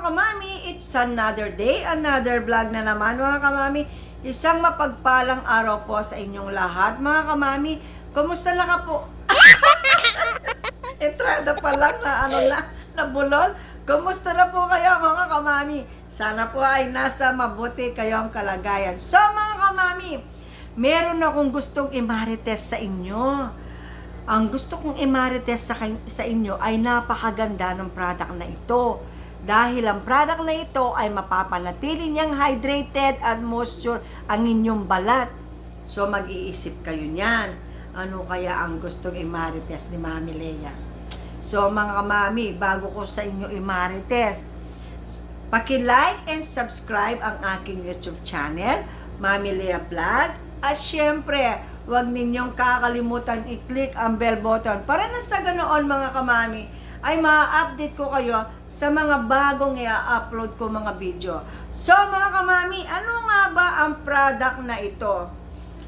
kamami, it's another day, another vlog na naman mga kamami. Isang mapagpalang araw po sa inyong lahat mga kamami. Kumusta na ka po? Entrada pa lang na nabulol. Kumusta na po kayo mga kamami? Sana po ay nasa mabuti kayong kalagayan. So mga kamami, meron akong gustong imarites sa inyo. Ang gusto kong imarites sa inyo ay napakaganda ng product na ito. Dahil ang product na ito ay mapapanatili niyang hydrated at moisture ang inyong balat. So mag-iisip kayo niyan. Ano kaya ang gustong imarites ni Mami Lea? So mga kamami, bago ko sa inyo imarites, paki-like and subscribe ang aking YouTube channel, Mami Lea Vlog. At syempre, huwag ninyong kakalimutan i-click ang bell button para na sa ganoon mga kamami ay ma-update ko kayo sa mga bagong i-upload ko mga video. So mga kamami, ano nga ba ang product na ito?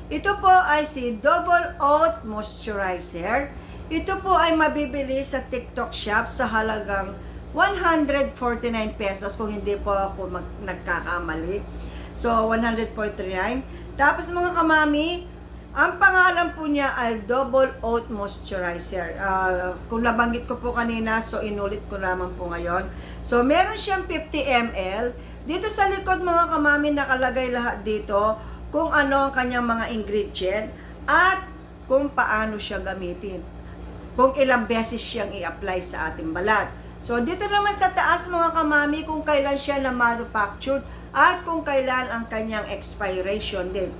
Ito po ay si Double Oat Moisturizer. Ito po ay mabibili sa TikTok shop sa halagang 149 pesos kung hindi po ako nagkakamali. So 149. Tapos mga kamami, ang pangalan po niya ay Double Oat Moisturizer. Kung nabanggit ko po kanina, so inulit ko naman po ngayon. So meron siyang 50 ml. Dito sa likod mga kamami, nakalagay lahat dito kung ano ang kanyang mga ingredient at kung paano siya gamitin. Kung ilang beses siyang i-apply sa ating balat. So dito naman sa taas mga kamami, kung kailan siya na manufactured at kung kailan ang kanyang expiration date.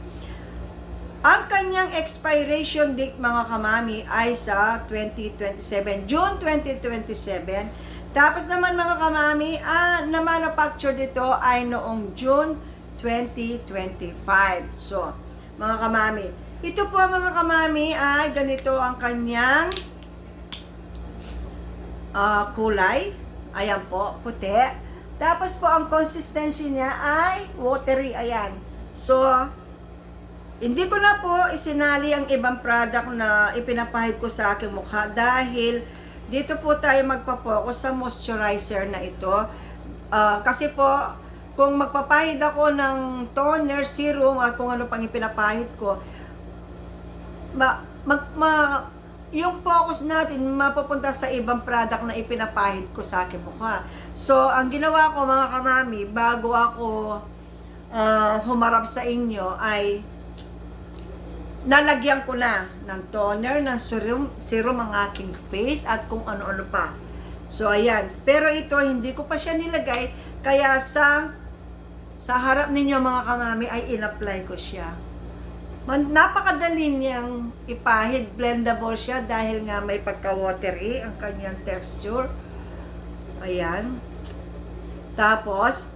Ang kanyang expiration date mga kamami ay sa 2027, June 2027. Tapos naman mga kamami, na manufacture dito ay noong June 2025. So, mga kamami, ito po mga kamami ay ganito ang kanyang kulay. Ayan po, puti. Tapos po ang consistency niya ay watery. Ayan. So, hindi ko na po isinali ang ibang product na ipinapahid ko sa aking mukha dahil dito po tayo magpa-focus sa moisturizer na ito. Kasi po, kung magpapahid ako ng toner, serum, at kung ano pang ipinapahid ko, yung focus natin mapupunta sa ibang product na ipinapahid ko sa aking mukha. So, ang ginawa ko mga kamami, bago ako humarap sa inyo ay nalagyan ko na ng toner, ng serum ang aking face at kung ano-ano pa. So, ayan. Pero ito, hindi ko pa siya nilagay. Kaya sa harap ninyo mga kamami ay in-apply ko siya. Napakadali niyang ipahid. Blendable siya dahil nga may pagka-watery ang kanyang texture. Ayan. Tapos,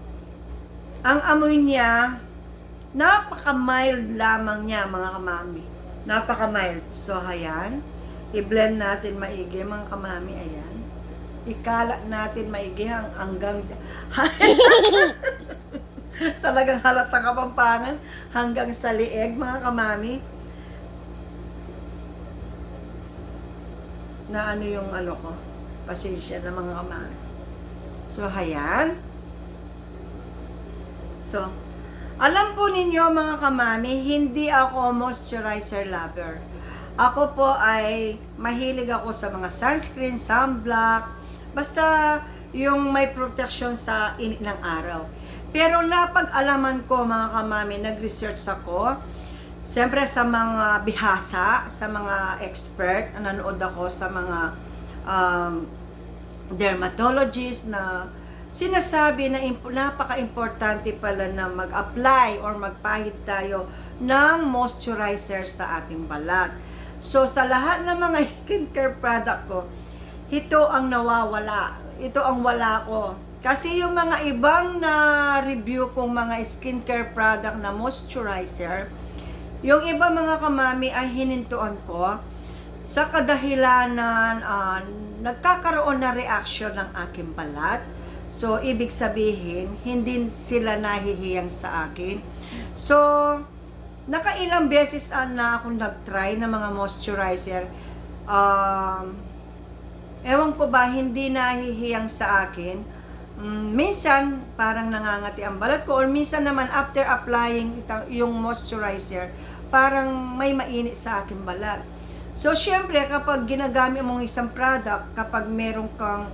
ang amoy niya, napaka-mild lamang niya mga kamami. Napaka-mild. So, ayan. I-blend natin maigi mga kamami. Ayan. Ikalat natin maigi hanggang talagang halatang kapampangan hanggang sa lieg mga kamami. Na ano yung ano ko. Pasensya na mga kamami. So, ayan. So, alam po ninyo mga kamami, hindi ako moisturizer lover. Ako po ay mahilig ako sa mga sunscreen, sunblock, basta yung may protection sa init ng araw. Pero napag-alaman ko mga kamami, nag-research ako, siyempre sa mga bihasa, sa mga expert, nanood ako sa mga dermatologist na sinasabi na napaka-importante pala na mag-apply or magpahid tayo ng moisturizer sa ating balat. So, sa lahat ng mga skincare product ko, ito ang nawawala. Ito ang wala ko. Kasi yung mga ibang na review kong mga skincare product na moisturizer, yung iba mga kamami ay hinintuan ko sa kadahilanan nagkakaroon na reaction ng aking balat. So, ibig sabihin, hindi sila nahihiyang sa akin. So, nakailang beses na akong nag-try ng mga moisturizer. Ewan ko ba, hindi nahihiyang sa akin. minsan parang nangangati ang balat ko, or minsan naman after applying yung moisturizer, parang may mainit sa aking balat. So, syempre, kapag ginagamit mong isang product, kapag meron kang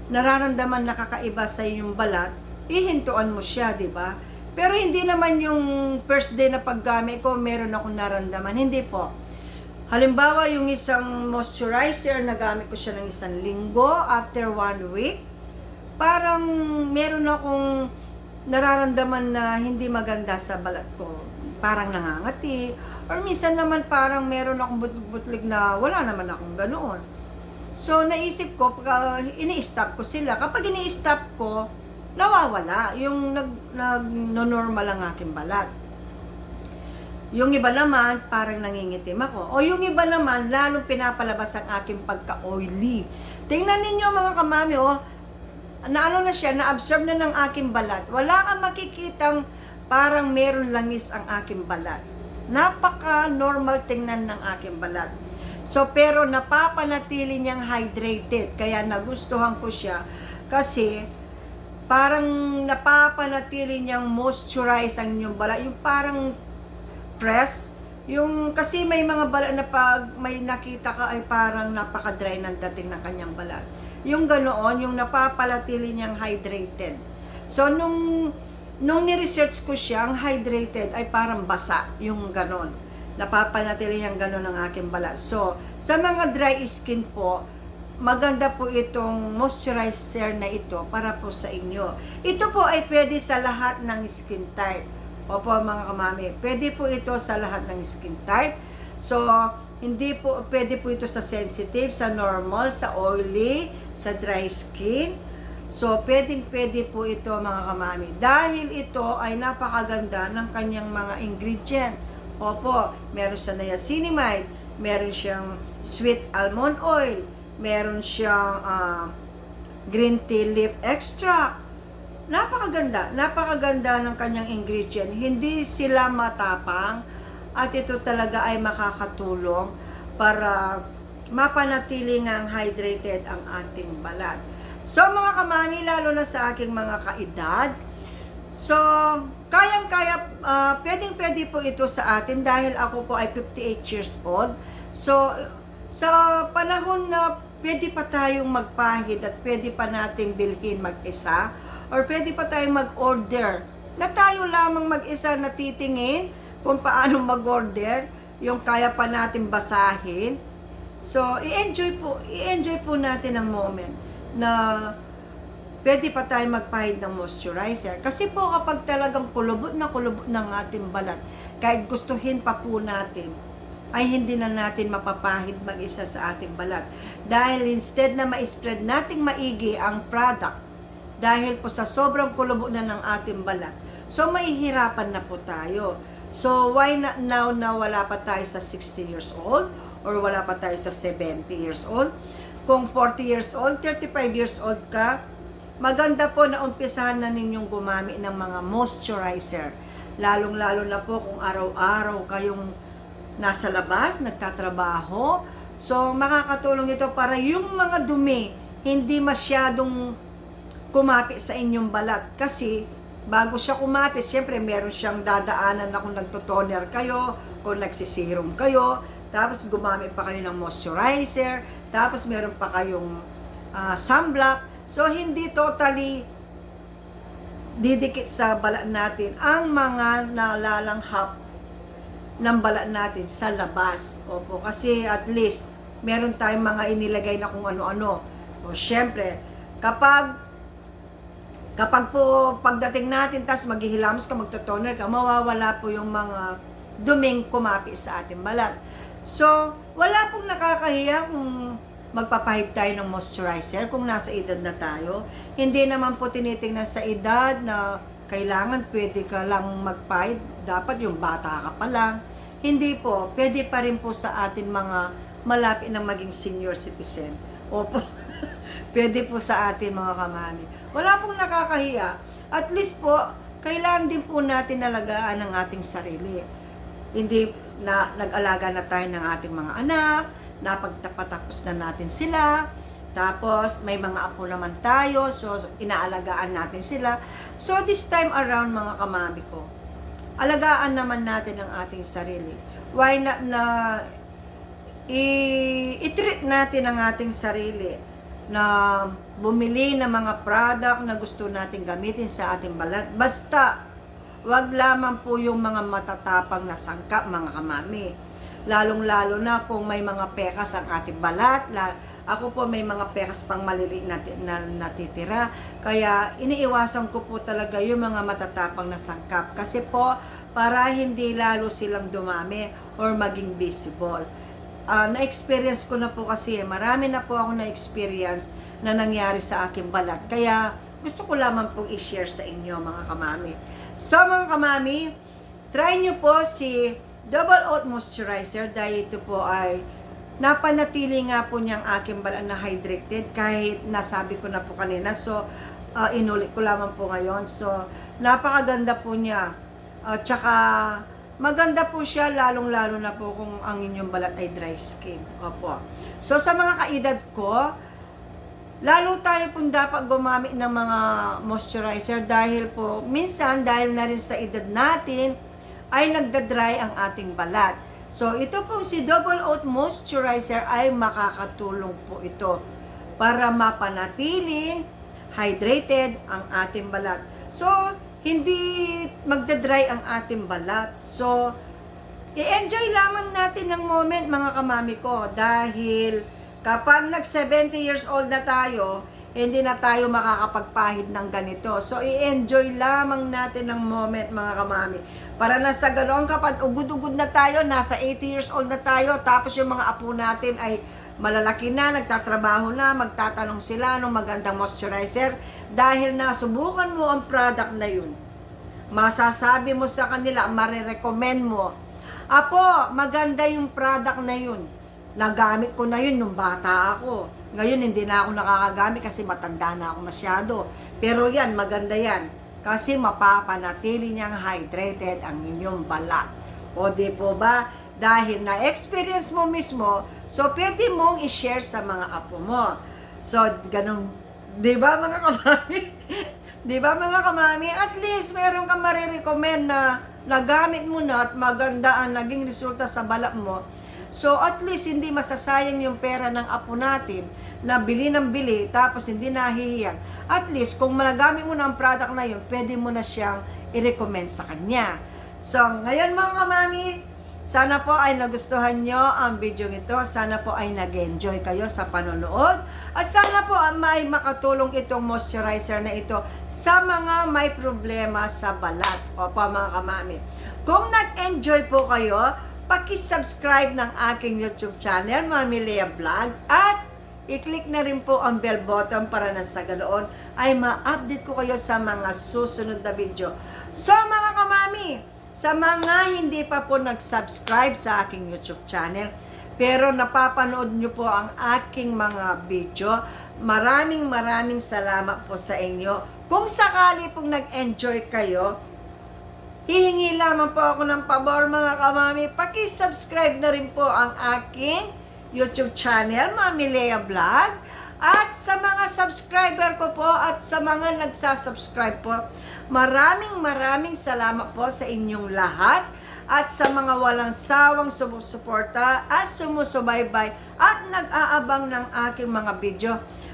nararamdaman na kakaiba sa inyong balat, ihintuan mo siya, di ba? Pero hindi naman yung first day na paggamit ko, meron akong naramdaman. Hindi po. Halimbawa, yung isang moisturizer, nagamit ko siya ng 1 linggo, after 1 week, parang meron akong nararamdaman na hindi maganda sa balat ko. Parang nangangati, or minsan naman parang meron akong butlig na wala naman akong ganoon. So, naisip ko, ini-stop ko sila. Kapag ini-stop ko, nawawala. Yung nag-normal ang aking balat. Yung iba naman, parang nangingitim ako. O yung iba naman, lalong pinapalabas ang aking pagka-oily. Tingnan ninyo mga kamami, na na-absorb na ng aking balat. Wala kang makikitang parang meron langis ang aking balat. Napaka-normal tingnan ng aking balat. So, pero napapanatili niyang hydrated. Kaya nagustuhan ko siya. Kasi, parang napapanatili niyang moisturize ang inyong balat. Yung parang press. Yung, kasi may mga balat na pag may nakita ka ay parang napaka-dry ng dating ng kanyang balat. Yung ganoon, yung napapanatili niyang hydrated. So, nung ni-research ko siya, ang hydrated ay parang basa, yung ganon. Napapanatili niyang ganon ang aking balat. So, sa mga dry skin po, maganda po itong moisturizer na ito para po sa inyo. Ito po ay pwede sa lahat ng skin type. Opo mga kamami, pwede po ito sa lahat ng skin type. So, hindi po, pwede po ito sa sensitive, sa normal, sa oily, sa dry skin. So, pwede po ito mga kamami. Dahil ito ay napakaganda ng kanyang mga ingredient. Opo, meron siya niacinamide, meron siyang sweet almond oil, meron siyang green tea leaf extract. Napakaganda ng kanyang ingredient. Hindi sila matapang at ito talaga ay makakatulong para mapanatili ngang hydrated ang ating balat. So mga kamami, lalo na sa aking mga kaedad, so kayang-kaya, pwedeng-pwede po ito sa atin dahil ako po ay 58 years old. So sa panahon na pwede pa tayong magpahid at pwede pa nating bilhin mag-isa, or pwede pa tayong mag-order na tayo lamang mag-isa na titingin kung paano mag-order, yung kaya pa natin basahin. So, i-enjoy po natin ang moment na pwede pa tayong magpahid ng moisturizer. Kasi po kapag talagang kulubot ng ating balat, kahit gustuhin pa po natin, ay hindi na natin mapapahid mag-isa sa ating balat. Dahil instead na ma-spread nating maigi ang product, dahil po sa sobrang kulubot na ng ating balat, so mahihirapan na po tayo. So why not now na wala pa tayo sa 60 years old or wala pa tayo sa 70 years old? Kung 40 years old, 35 years old ka, maganda po na umpisahan na ninyong gumamit ng mga moisturizer. Lalong-lalo na po kung araw-araw kayong nasa labas, nagtatrabaho. So makakatulong ito para yung mga dumi hindi masyadong kumapit sa inyong balat. Kasi bago siya kumapit, siyempre meron siyang dadaanan na kung nagtotoner kayo, kung nagsisirum kayo, tapos gumamit pa kayo ng moisturizer, tapos meron pa kayong sunblock. So hindi totally didikit sa balat natin ang mga nalalanghap ng balat natin sa labas. Opo, kasi at least meron tayong mga inilagay na kung ano-ano. O syempre, kapag po pagdating natin, tas maghihilamos ka, magtotoner ka, mawawala po yung mga duming kumapi sa ating balat. So, wala pong nakakahiya kung magpapahid tayo ng moisturizer kung nasa edad na tayo. Hindi naman po tinitingnan sa edad na kailangan pwede ka lang magpahid, dapat yung bata ka pa lang. Hindi po, pwede pa rin po sa atin mga malapit na maging senior citizen. Opo. Pwede po sa atin mga kamami. Wala pong nakakahiya. At least po, kailangan din po natin alagaan ang ating sarili. Hindi na nag-alaga na tayo ng ating mga anak, napagtapatapos na natin sila, Tapos, may mga apo naman tayo, so inaalagaan natin sila. So, this time around, mga kamami ko, alagaan naman natin ang ating sarili. Why not na i-treat natin ang ating sarili na bumili ng mga product na gusto natin gamitin sa ating balat. Basta, wag lamang po yung mga matatapang na sangkap, mga kamami. Lalong-lalo na kung may mga pekas ang ating balat. Ako po may mga pekas pang maliliit na natitira. Kaya iniiwasan ko po talaga yung mga matatapang na sangkap. Kasi po, para hindi lalo silang dumami or maging visible. Na-experience ko na po kasi, marami na po ako na-experience na nangyari sa aking balat. Kaya gusto ko lamang pong i-share sa inyo, mga kamami. So, mga kamami, try nyo po si Double Oat Moisturizer dahil ito po ay napanatili nga po niyang aking balat na hydrated kahit nasabi ko na po kanina. So, inulit ko lamang po ngayon. So, napakaganda po niya. Tsaka, maganda po siya, lalong-lalo na po kung ang inyong balat ay dry skin. Opo. So, sa mga kaedad ko, lalo tayo pong dapat gumamit ng mga moisturizer dahil po, minsan, dahil na rin sa edad natin, ay nagda-dry ang ating balat. So, ito pong si Double Oat Moisturizer ay makakatulong po ito para mapanatiling hydrated ang ating balat. So, hindi magda-dry ang ating balat. So, i-enjoy lamang natin ng moment, mga kamami ko, dahil kapag nag-70 years old na tayo, hindi na tayo makakapagpahid ng ganito. So, i-enjoy lamang natin ng moment, mga kamami. Para na sa ganoon, kapag ugod-ugod na tayo, nasa 80 years old na tayo, tapos yung mga apo natin ay malalaki na, nagtatrabaho na, magtatanong sila ng magandang moisturizer dahil nasubukan mo ang product na yun. Masasabi mo sa kanila, marirecommend mo, Apo, maganda yung product na yun. Nagamit ko na yun nung bata ako. Ngayon hindi na ako nakakagamit kasi matanda na ako masyado. Pero yan, maganda yan. Kasi mapapanatili niyang hydrated ang inyong balat. O di po ba? Dahil na-experience mo mismo, so pwede mong i-share sa mga apo mo. So, ganun, di ba mga kamami? Di ba mga kamami? At least meron kang marirecommend na nagamit mo na at maganda ang naging resulta sa balat mo. So, at least hindi masasayang yung pera ng apo natin na bili ng bili tapos hindi nahihiyang. At least, kung malagamit mo na ang product na yun, pwede mo na siyang i-recommend sa kanya. So, ngayon mga kamami, sana po ay nagustuhan nyo ang video ito. Sana po ay nag-enjoy kayo sa panonood. At sana po ay makatulong itong moisturizer na ito sa mga may problema sa balat. Opo mga kamami. Kung nag-enjoy po kayo, paki-subscribe ng aking YouTube channel, Mami Lea Vlog. At i-click na rin po ang bell button para na sa ganoon ay ma-update ko kayo sa mga susunod na video. So mga kamami, sa mga hindi pa po nag-subscribe sa aking YouTube channel, pero napapanood nyo po ang aking mga video, maraming salamat po sa inyo. Kung sakali pong nag-enjoy kayo, hihingi lamang po ako ng pabor mga kamami, paki-subscribe na rin po ang aking YouTube channel, Mami Lea Vlog. At sa mga subscriber ko po at sa mga nagsasubscribe po, maraming salamat po sa inyong lahat at sa mga walang sawang sumusuporta at sumusubaybay at nag-aabang ng aking mga video.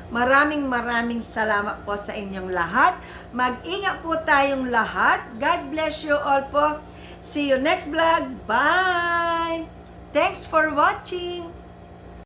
Maraming salamat po sa inyong lahat. Mag-ingat po tayong lahat. God bless you all po. See you next vlog. Bye! Thanks for watching!